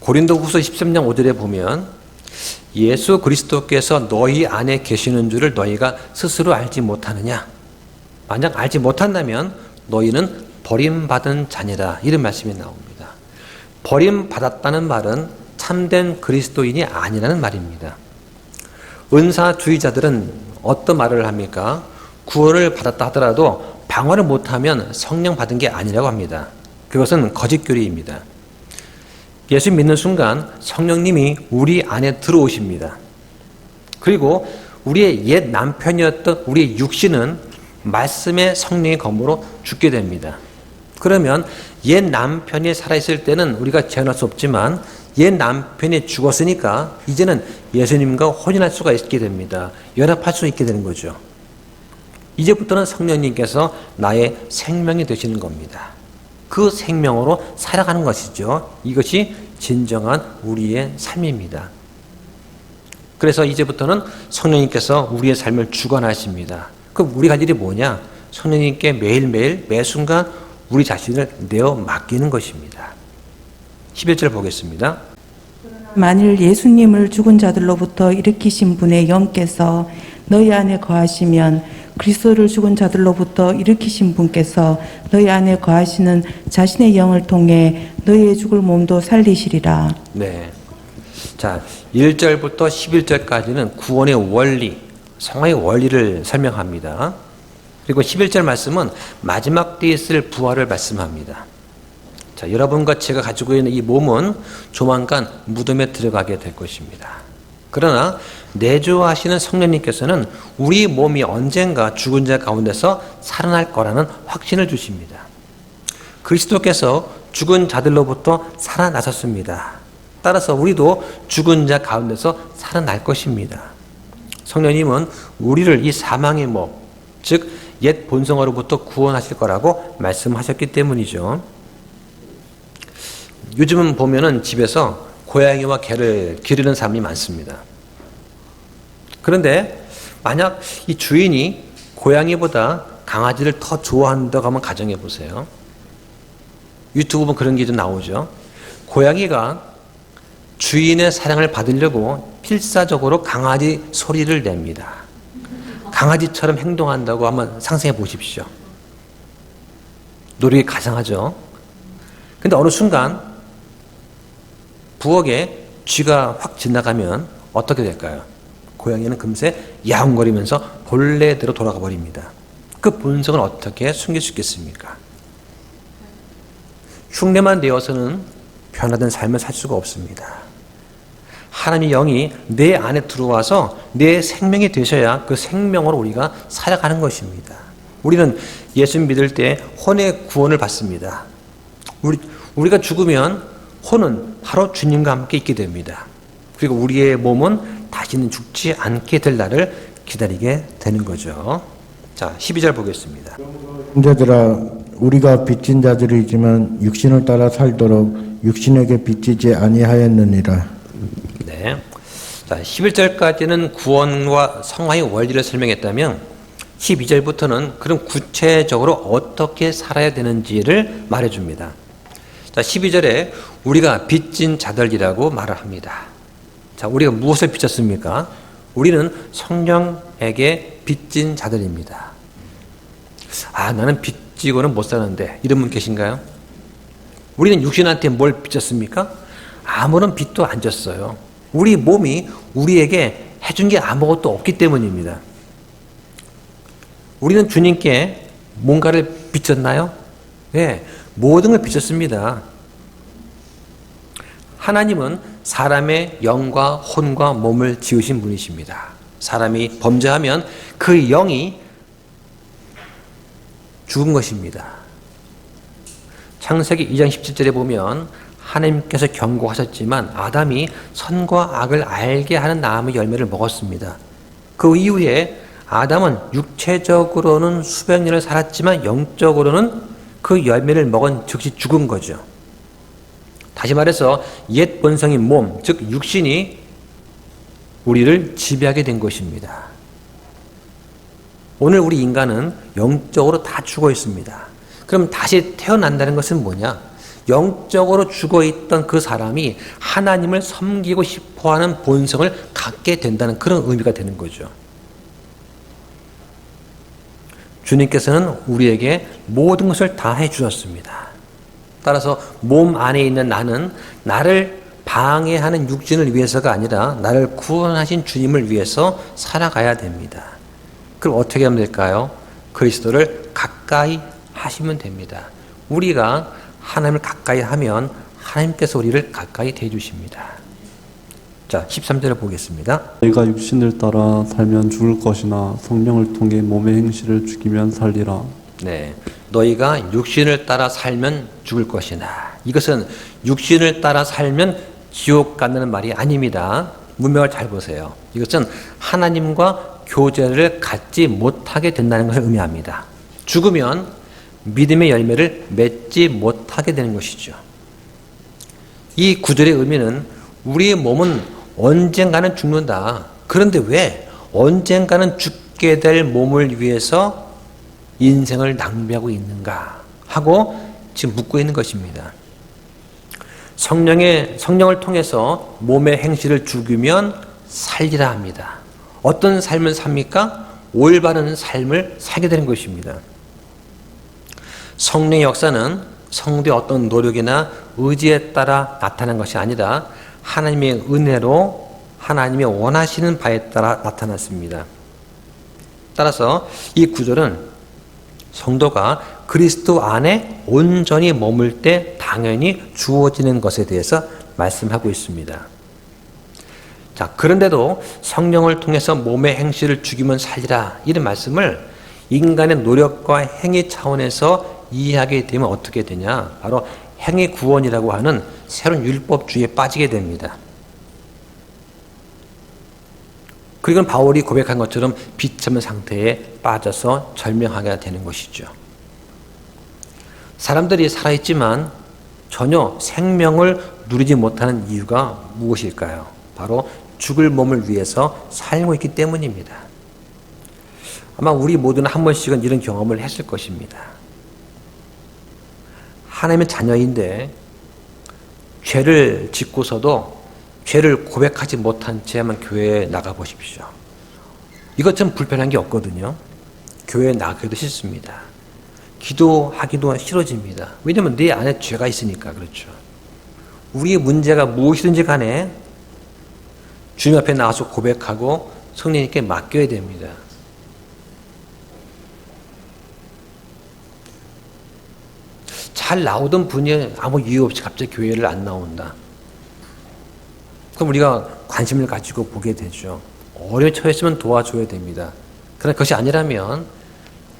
고린도후서 13장 5절에 보면 예수 그리스도께서 너희 안에 계시는 줄을 너희가 스스로 알지 못하느냐? 만약 알지 못한다면 너희는 버림받은 자녀다. 이런 말씀이 나옵니다. 버림받았다는 말은 참된 그리스도인이 아니라는 말입니다. 은사주의자들은 어떤 말을 합니까? 구원을 받았다 하더라도 방언을 못하면 성령 받은 게 아니라고 합니다. 그것은 거짓교리입니다. 예수 믿는 순간 성령님이 우리 안에 들어오십니다. 그리고 우리의 옛 남편이었던 우리의 육신은 말씀의 성령의 검으로 죽게 됩니다. 그러면 옛 남편이 살아있을 때는 우리가 제한할 수 없지만 옛 남편이 죽었으니까 이제는 예수님과 혼인할 수가 있게 됩니다. 연합할 수 있게 되는 거죠. 이제부터는 성령님께서 나의 생명이 되시는 겁니다. 그 생명으로 살아가는 것이죠. 이것이 진정한 우리의 삶입니다. 그래서 이제부터는 성령님께서 우리의 삶을 주관하십니다. 그럼 우리가 할 일이 뭐냐? 성령님께 매일매일 매순간 우리 자신을 내어 맡기는 것입니다. 11절 보겠습니다. 만일 예수님을 죽은 자들로부터 일으키신 분의 영께서 너희 안에 거하시면 그리스도를 죽은 자들로부터 일으키신 분께서 너희 안에 거하시는 자신의 영을 통해 너희의 죽을 몸도 살리시리라. 네. 자, 1절부터 11절까지는 구원의 원리, 성화의 원리를 설명합니다. 그리고 11절 말씀은 마지막 때에 있을 부활을 말씀합니다. 자, 여러분과 제가 가지고 있는 이 몸은 조만간 무덤에 들어가게 될 것입니다. 그러나 내주하시는 성령님께서는 우리 몸이 언젠가 죽은 자 가운데서 살아날 거라는 확신을 주십니다. 그리스도께서 죽은 자들로부터 살아나셨습니다. 따라서 우리도 죽은 자 가운데서 살아날 것입니다. 성령님은 우리를 이 사망의 몸, 즉 옛 본성으로부터 구원하실 거라고 말씀하셨기 때문이죠. 요즘은 보면은 집에서 고양이와 개를 기르는 사람이 많습니다. 그런데 만약 이 주인이 고양이보다 강아지를 더 좋아한다고 하면 가정해 보세요. 유튜브 보면 그런 게 좀 나오죠. 고양이가 주인의 사랑을 받으려고 필사적으로 강아지 소리를 냅니다. 강아지처럼 행동한다고 한번 상상해 보십시오. 노력이 가상하죠. 근데 어느 순간 부엌에 쥐가 확 지나가면 어떻게 될까요? 고양이는 금세 야옹거리면서 본래대로 돌아가 버립니다. 그 본성을 어떻게 숨길 수 있겠습니까? 흉내만 내어서는 변화된 삶을 살 수가 없습니다. 하나님의 영이 내 안에 들어와서 내 생명이 되셔야 그 생명으로 우리가 살아가는 것입니다. 우리는 예수 믿을 때 혼의 구원을 받습니다. 우리가 죽으면 혼은 바로 주님과 함께 있게 됩니다. 그리고 우리의 몸은 다시는 죽지 않게 될 날을 기다리게 되는 거죠. 자, 12절 보겠습니다. 형제들아, 우리가 빚진 자들이지만 육신을 따라 살도록 육신에게 빚지지 아니하였느니라. 네. 자, 11절까지는 구원과 성화의 원리를 설명했다면 12절부터는 그럼 구체적으로 어떻게 살아야 되는지를 말해줍니다. 자, 12절에 우리가 빚진 자들이라고 말을 합니다. 자, 우리가 무엇을 빚졌습니까? 우리는 성령에게 빚진 자들입니다. 아, 나는 빚지고는 못 사는데 이런 분 계신가요? 우리는 육신한테 뭘 빚졌습니까? 아무런 빚도 안 졌어요. 우리 몸이 우리에게 해준 게 아무것도 없기 때문입니다. 우리는 주님께 뭔가를 빚졌나요? 네, 모든 걸 빚졌습니다. 하나님은 사람의 영과 혼과 몸을 지으신 분이십니다. 사람이 범죄하면 그 영이 죽은 것입니다. 창세기 2장 17절에 보면 하나님께서 경고하셨지만 아담이 선과 악을 알게 하는 나무의 열매를 먹었습니다. 그 이후에 아담은 육체적으로는 수백 년을 살았지만 영적으로는 그 열매를 먹은 즉시 죽은 거죠. 다시 말해서 옛 본성인 몸, 즉 육신이 우리를 지배하게 된 것입니다. 오늘 우리 인간은 영적으로 다 죽어 있습니다. 그럼 다시 태어난다는 것은 뭐냐? 영적으로 죽어있던 그 사람이 하나님을 섬기고 싶어하는 본성을 갖게 된다는 그런 의미가 되는 거죠. 주님께서는 우리에게 모든 것을 다 해주셨습니다. 따라서 몸 안에 있는 나는 나를 방해하는 육신을 위해서가 아니라 나를 구원하신 주님을 위해서 살아가야 됩니다. 그럼 어떻게 하면 될까요? 그리스도를 가까이 하시면 됩니다. 우리가 하나님을 가까이 하면 하나님께서 우리를 가까이 대해주십니다. 자, 13절을 보겠습니다. 너희가 육신을 따라 살면 죽을 것이나 성령을 통해 몸의 행실을 죽이면 살리라. 네, 너희가 육신을 따라 살면 죽을 것이나, 이것은 육신을 따라 살면 지옥 간다는 말이 아닙니다. 문맥을 잘 보세요. 이것은 하나님과 교제를 갖지 못하게 된다는 것을 의미합니다. 죽으면 믿음의 열매를 맺지 못하게 되는 것이죠. 이 구절의 의미는 우리의 몸은 언젠가는 죽는다. 그런데 왜 언젠가는 죽게 될 몸을 위해서 인생을 낭비하고 있는가 하고 지금 묻고 있는 것입니다. 성령을 통해서 몸의 행실을 죽이면 살리라 합니다. 어떤 삶을 삽니까? 올바른 삶을 살게 되는 것입니다. 성령의 역사는 성도의 어떤 노력이나 의지에 따라 나타난 것이 아니라 하나님의 은혜로 하나님이 원하시는 바에 따라 나타났습니다. 따라서 이 구절은 성도가 그리스도 안에 온전히 머물 때 당연히 주어지는 것에 대해서 말씀하고 있습니다. 자, 그런데도 성령을 통해서 몸의 행실을 죽이면 살리라, 이런 말씀을 인간의 노력과 행위 차원에서 이해하게 되면 어떻게 되냐? 바로 행위 구원이라고 하는 새로운 율법주의에 빠지게 됩니다. 그리고 바울이 고백한 것처럼 비참한 상태에 빠져서 절명하게 되는 것이죠. 사람들이 살아있지만 전혀 생명을 누리지 못하는 이유가 무엇일까요? 바로 죽을 몸을 위해서 살고 있기 때문입니다. 아마 우리 모두는 한 번씩은 이런 경험을 했을 것입니다. 하나님의 자녀인데 죄를 짓고서도 죄를 고백하지 못한 채만 교회에 나가보십시오. 이것 좀 불편한 게 없거든요. 교회에 나가기도 싫습니다. 기도하기도 싫어집니다. 왜냐하면 내 안에 죄가 있으니까 그렇죠. 우리의 문제가 무엇이든지 간에 주님 앞에 나와서 고백하고 성령님께 맡겨야 됩니다. 잘 나오던 분이 아무 이유 없이 갑자기 교회를 안 나온다. 그럼 우리가 관심을 가지고 보게 되죠. 어려운 처했으면 도와줘야 됩니다. 그러나 그것이 아니라면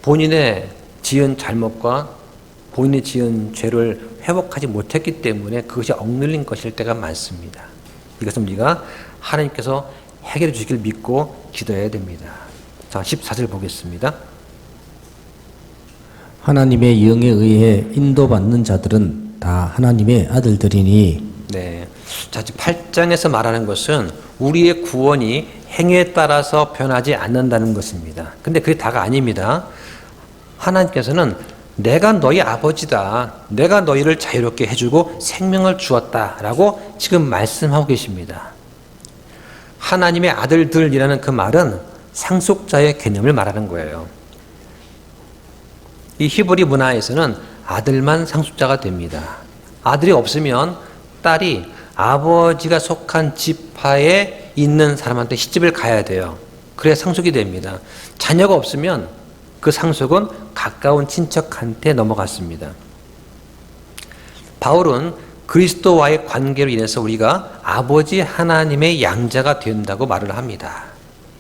본인의 지은 잘못과 본인이 지은 죄를 회복하지 못했기 때문에 그것이 억눌린 것일 때가 많습니다. 이것은 우리가 하나님께서 해결해 주시길 믿고 기도해야 됩니다. 자, 14절 보겠습니다. 하나님의 영에 의해 인도받는 자들은 다 하나님의 아들들이니. 네. 자, 8장에서 말하는 것은 우리의 구원이 행위에 따라서 변하지 않는다는 것입니다. 근데 그게 다가 아닙니다. 하나님께서는 내가 너희 아버지다. 내가 너희를 자유롭게 해주고 생명을 주었다라고 지금 말씀하고 계십니다. 하나님의 아들들이라는 그 말은 상속자의 개념을 말하는 거예요. 이 히브리 문화에서는 아들만 상속자가 됩니다. 아들이 없으면 딸이 아버지가 속한 지파에 있는 사람한테 시집을 가야 돼요. 그래야 상속이 됩니다. 자녀가 없으면 그 상속은 가까운 친척한테 넘어갔습니다. 바울은 그리스도와의 관계로 인해서 우리가 아버지 하나님의 양자가 된다고 말을 합니다.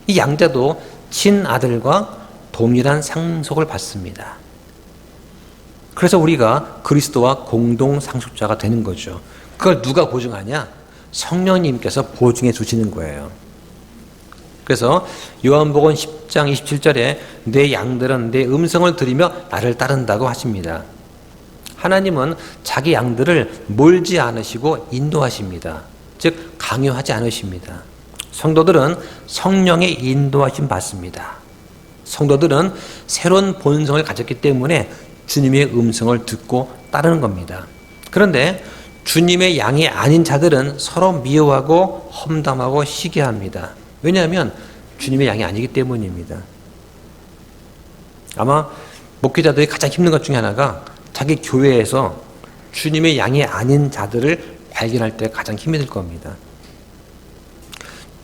이 양자도 친아들과 동일한 상속을 받습니다. 그래서 우리가 그리스도와 공동 상속자가 되는 거죠. 그걸 누가 보증하냐? 성령님께서 보증해 주시는 거예요. 그래서 요한복음 10장 27절에 내 양들은 내 음성을 들으며 나를 따른다고 하십니다. 하나님은 자기 양들을 몰지 않으시고 인도하십니다. 즉 강요하지 않으십니다. 성도들은 성령의 인도하심 받습니다. 성도들은 새로운 본성을 가졌기 때문에 주님의 음성을 듣고 따르는 겁니다. 그런데 주님의 양이 아닌 자들은 서로 미워하고 험담하고 시기합니다. 왜냐하면 주님의 양이 아니기 때문입니다. 아마 목회자들이 가장 힘든 것 중에 하나가 자기 교회에서 주님의 양이 아닌 자들을 발견할 때 가장 힘이 들 겁니다.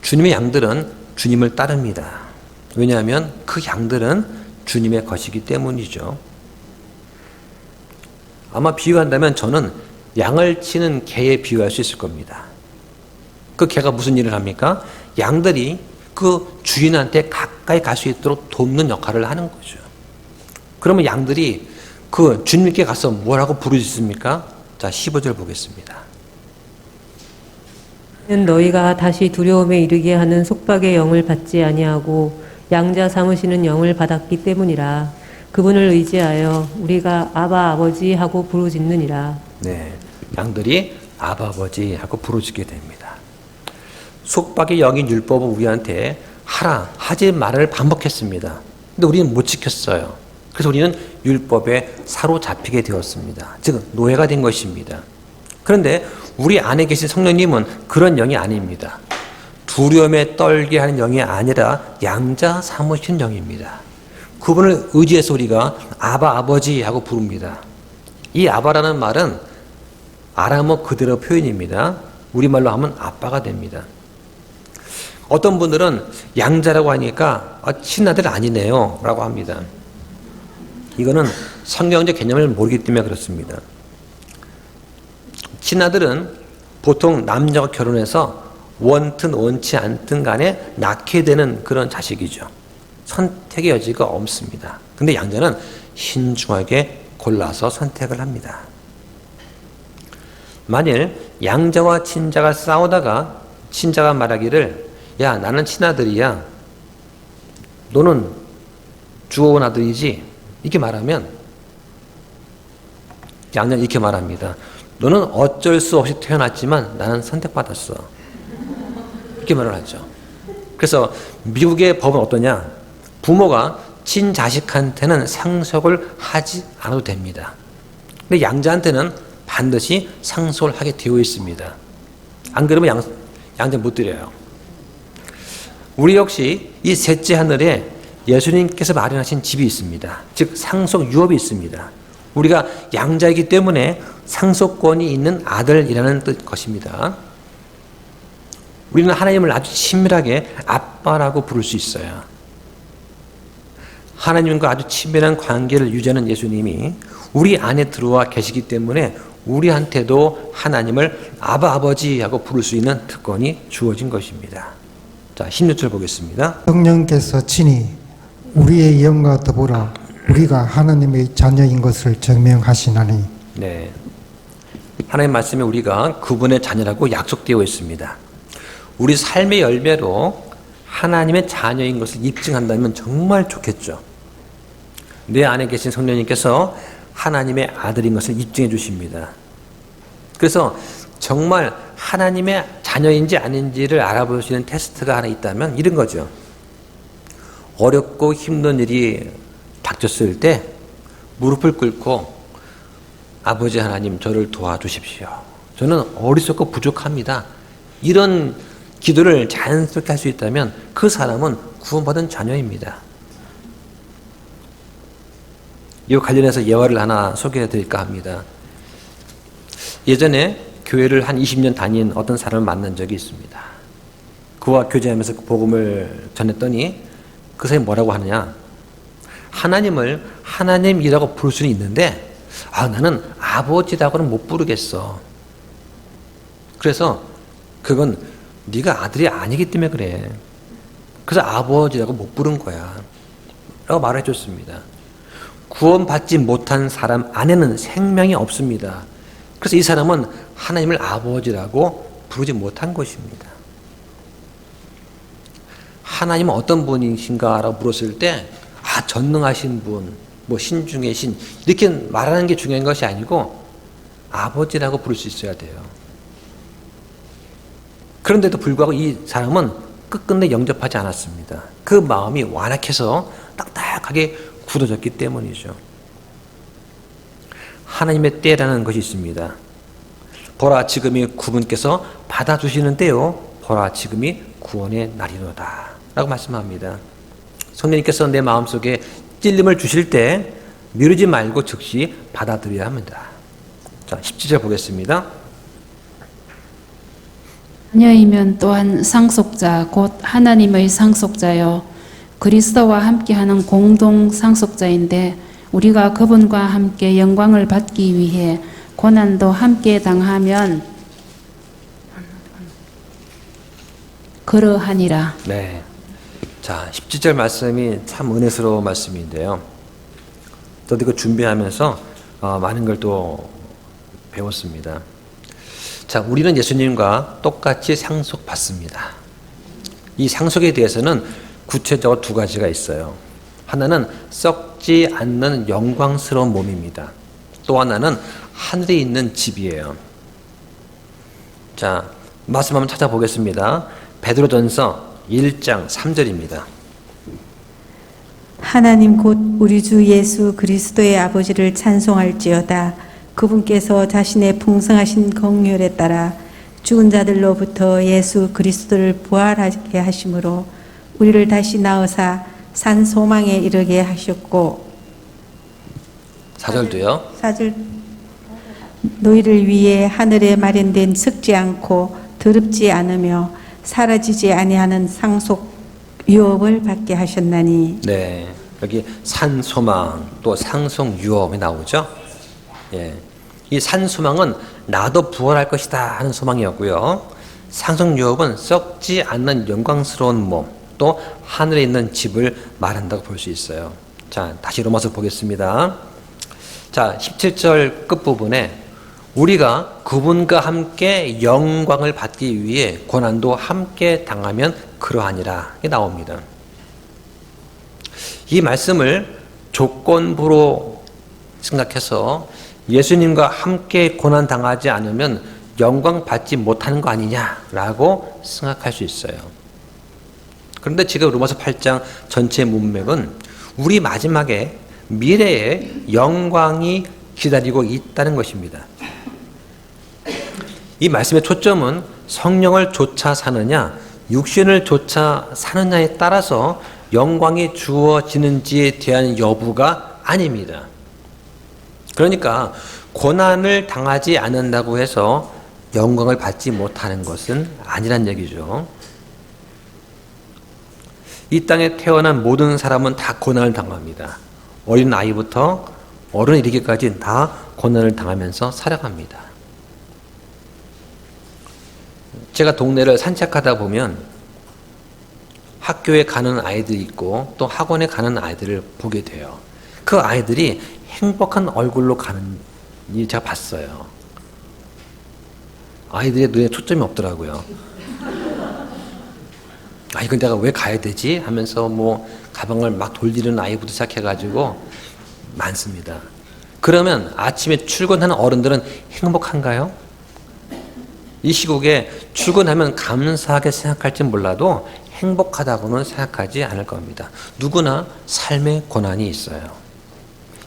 주님의 양들은 주님을 따릅니다. 왜냐하면 그 양들은 주님의 것이기 때문이죠. 아마 비유한다면 저는 양을 치는 개에 비유할 수 있을 겁니다. 그 개가 무슨 일을 합니까? 양들이 그 주인한테 가까이 갈 수 있도록 돕는 역할을 하는 거죠. 그러면 양들이 그 주님께 가서 뭐라고 부르짖습니까? 자, 15절 보겠습니다. 너희가 다시 두려움에 이르게 하는 속박의 영을 받지 아니하고 양자 삼으시는 영을 받았기 때문이라. 그분을 의지하여 우리가 아바 아버지 하고 부르짖느니라. 네, 양들이 아바 아버지 하고 부르짖게 됩니다. 속박의 영인 율법은 우리한테 하라 하지 말을 반복했습니다. 근데 우리는 못 지켰어요. 그래서 우리는 율법에 사로잡히게 되었습니다. 즉 노예가 된 것입니다. 그런데 우리 안에 계신 성령님은 그런 영이 아닙니다. 두려움에 떨게 하는 영이 아니라 양자 삼으신 영입니다. 그분을 의지해서 우리가 아바 아버지 하고 부릅니다. 이 아바라는 말은 아람어 그대로 표현입니다. 우리말로 하면 아빠가 됩니다. 어떤 분들은 양자라고 하니까 친아들 아니네요 라고 합니다. 이거는 성경적 개념을 모르기 때문에 그렇습니다. 친아들은 보통 남자가 결혼해서 원튼 원치 않든 간에 낳게 되는 그런 자식이죠. 선택의 여지가 없습니다. 근데 양자는 신중하게 골라서 선택을 합니다. 만일 양자와 친자가 싸우다가 친자가 말하기를 야 나는 친아들이야 너는 주워온 아들이지 이렇게 말하면 양자는 이렇게 말합니다. 너는 어쩔 수 없이 태어났지만 나는 선택받았어. 이렇게 말을 하죠. 그래서 미국의 법은 어떠냐? 부모가 친자식한테는 상속을 하지 않아도 됩니다. 근데 양자한테는 반드시 상속을 하게 되어 있습니다. 안 그러면 양자 못 드려요. 우리 역시 이 셋째 하늘에 예수님께서 마련하신 집이 있습니다. 즉 상속 유업이 있습니다. 우리가 양자이기 때문에 상속권이 있는 아들이라는 것입니다. 우리는 하나님을 아주 친밀하게 아빠라고 부를 수 있어요. 하나님과 아주 친밀한 관계를 유지하는 예수님이 우리 안에 들어와 계시기 때문에 우리한테도 하나님을 아바 아버지하고 부를 수 있는 특권이 주어진 것입니다. 자, 16절 보겠습니다. 성령께서 친히 우리의 영과 더불어 우리가 하나님의 자녀인 것을 증명하시나니. 네, 하나님 말씀에 우리가 그분의 자녀라고 약속되어 있습니다. 우리 삶의 열매로 하나님의 자녀인 것을 입증한다면 정말 좋겠죠. 내 안에 계신 성령님께서 하나님의 아들인 것을 입증해 주십니다. 그래서 정말 하나님의 자녀인지 아닌지를 알아볼 수 있는 테스트가 하나 있다면 이런 거죠. 어렵고 힘든 일이 닥쳤을 때 무릎을 꿇고 아버지 하나님 저를 도와주십시오. 저는 어리석고 부족합니다. 이런 기도를 자연스럽게 할 수 있다면 그 사람은 구원받은 자녀입니다. 이 관련해서 예화를 하나 소개해 드릴까 합니다. 예전에 교회를 한 20년 다닌 어떤 사람을 만난 적이 있습니다. 그와 교제하면서 그 복음을 전했더니 그 사람이 뭐라고 하느냐? 하나님을 하나님이라고 부를 수는 있는데 나는 아버지라고는 못 부르겠어. 그래서 그건 네가 아들이 아니기 때문에 그래. 그래서 아버지라고 못 부른 거야. 라고 말을 해줬습니다. 구원받지 못한 사람 안에는 생명이 없습니다. 그래서 이 사람은 하나님을 아버지라고 부르지 못한 것입니다. 하나님은 어떤 분이신가라고 물었을 때 전능하신 분, 신 중의 신 이렇게 말하는 게 중요한 것이 아니고 아버지라고 부를 수 있어야 돼요. 그런데도 불구하고 이 사람은 끝끝내 영접하지 않았습니다. 그 마음이 완악해서 딱딱하게 굳어졌기 때문이죠. 하나님의 때라는 것이 있습니다. 보라 지금이 그분께서 받아주시는 때요. 보라 지금이 구원의 날이로다 라고 말씀합니다. 성령님께서 내 마음속에 찔림을 주실 때 미루지 말고 즉시 받아들여야 합니다. 자, 17절 보겠습니다. 자녀이면 또한 상속자 곧 하나님의 상속자요 그리스도와 함께하는 공동 상속자인데 우리가 그분과 함께 영광을 받기 위해 고난도 함께 당하면 그러하니라. 네. 자, 17절 말씀이 참 은혜스러운 말씀인데요. 저도 이거 준비하면서 많은 걸 또 배웠습니다. 자, 우리는 예수님과 똑같이 상속받습니다. 이 상속에 대해서는 구체적으로 두 가지가 있어요. 하나는 썩지 않는 영광스러운 몸입니다. 또 하나는 하늘에 있는 집이에요. 자, 말씀 한번 찾아보겠습니다. 베드로전서 1장 3절입니다. 하나님 곧 우리 주 예수 그리스도의 아버지를 찬송할지어다. 그분께서 자신의 풍성하신 긍휼에 따라 죽은 자들로부터 예수 그리스도를 부활하게 하심으로 우리를 다시 낳으사 산 소망에 이르게 하셨고 4절도요. 4절 너희를 위해 하늘에 마련된 썩지 않고 더럽지 않으며 사라지지 아니하는 상속 유업을 받게 하셨나니. 네, 여기 산소망 또 상속 유업이 나오죠. 예, 이 산소망은 나도 부활할 것이다 하는 소망이었고요. 상속 유업은 썩지 않는 영광스러운 몸, 또 하늘에 있는 집을 말한다고 볼 수 있어요. 자, 다시 로마서 보겠습니다. 자, 17절 끝부분에 우리가 그분과 함께 영광을 받기 위해 고난도 함께 당하면 그러하니라 이게 나옵니다. 이 말씀을 조건부로 생각해서 예수님과 함께 고난당하지 않으면 영광 받지 못하는 거 아니냐라고 생각할 수 있어요. 그런데 지금 로마서 8장 전체 문맥은 우리 마지막에 미래에 영광이 기다리고 있다는 것입니다. 이 말씀의 초점은 성령을 좇아 사느냐, 육신을 좇아 사느냐에 따라서 영광이 주어지는지에 대한 여부가 아닙니다. 그러니까 고난을 당하지 않는다고 해서 영광을 받지 못하는 것은 아니란 얘기죠. 이 땅에 태어난 모든 사람은 다 고난을 당합니다. 어린 아이부터 어른에 이르기까지 다 고난을 당하면서 살아갑니다. 제가 동네를 산책하다 보면 학교에 가는 아이들이 있고 또 학원에 가는 아이들을 보게 돼요. 그 아이들이 행복한 얼굴로 가는 일 제가 봤어요. 아이들의 눈에 초점이 없더라고요. 아, 이건 내가 왜 가야 되지? 하면서 뭐 가방을 막 돌리는 아이부터 시작해가지고 많습니다. 그러면 아침에 출근하는 어른들은 행복한가요? 이 시국에 출근하면 감사하게 생각할지 몰라도 행복하다고는 생각하지 않을 겁니다. 누구나 삶의 고난이 있어요.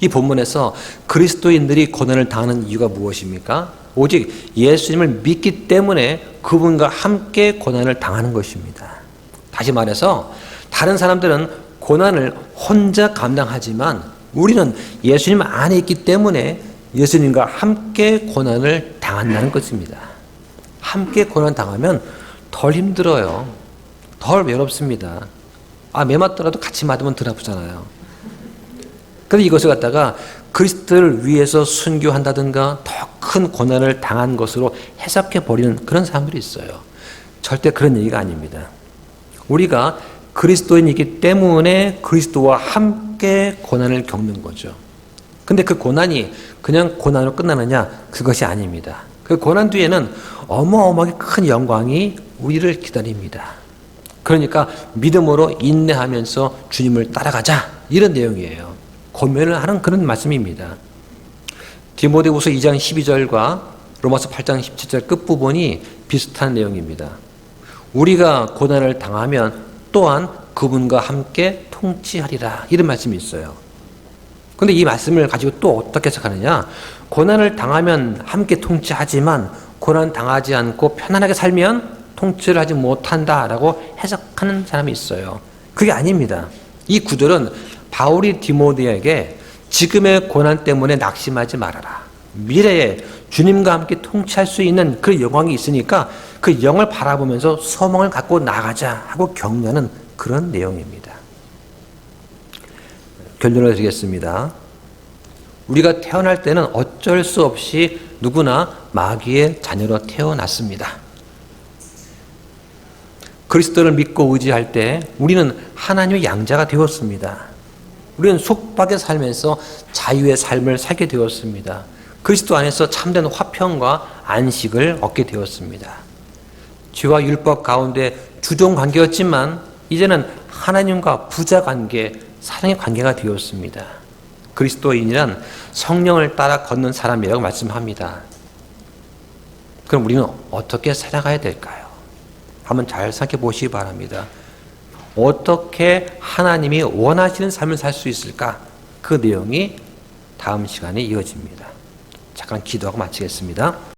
이 본문에서 그리스도인들이 고난을 당하는 이유가 무엇입니까? 오직 예수님을 믿기 때문에 그분과 함께 고난을 당하는 것입니다. 다시 말해서 다른 사람들은 고난을 혼자 감당하지만 우리는 예수님 안에 있기 때문에 예수님과 함께 고난을 당한다는 것입니다. 함께 고난 당하면 덜 힘들어요. 덜 외롭습니다. 매 맞더라도 같이 맞으면 덜 아프잖아요. 그런데 이것을 갖다가 그리스도를 위해서 순교한다든가 더 큰 고난을 당한 것으로 해석해 버리는 그런 사람들이 있어요. 절대 그런 얘기가 아닙니다. 우리가 그리스도인이기 때문에 그리스도와 함께 고난을 겪는 거죠. 근데 그 고난이 그냥 고난으로 끝나느냐? 그것이 아닙니다. 그 고난 뒤에는 어마어마하게 큰 영광이 우리를 기다립니다. 그러니까 믿음으로 인내하면서 주님을 따라가자, 이런 내용이에요. 고면을 하는 그런 말씀입니다. 디모데후서 2장 12절과 로마서 8장 17절 끝부분이 비슷한 내용입니다. 우리가 고난을 당하면 또한 그분과 함께 통치하리라, 이런 말씀이 있어요. 그런데 이 말씀을 가지고 또 어떻게 해석하느냐? 고난을 당하면 함께 통치하지만 고난 당하지 않고 편안하게 살면 통치를 하지 못한다라고 해석하는 사람이 있어요. 그게 아닙니다. 이 구절은 바울이 디모데에게 지금의 고난 때문에 낙심하지 말아라. 미래에 주님과 함께 통치할 수 있는 그 영광이 있으니까 그 영을 바라보면서 소망을 갖고 나가자 하고 격려하는 그런 내용입니다. 결론을 드리겠습니다. 우리가 태어날 때는 어쩔 수 없이 누구나 마귀의 자녀로 태어났습니다. 그리스도를 믿고 의지할 때 우리는 하나님의 양자가 되었습니다. 우리는 속박에 살면서 자유의 삶을 살게 되었습니다. 그리스도 안에서 참된 화평과 안식을 얻게 되었습니다. 죄와 율법 가운데 주종 관계였지만 이제는 하나님과 부자 관계, 사랑의 관계가 되었습니다. 그리스도인이란 성령을 따라 걷는 사람이라고 말씀합니다. 그럼 우리는 어떻게 살아가야 될까요? 한번 잘 생각해 보시기 바랍니다. 어떻게 하나님이 원하시는 삶을 살 수 있을까? 그 내용이 다음 시간에 이어집니다. 잠깐 기도하고 마치겠습니다.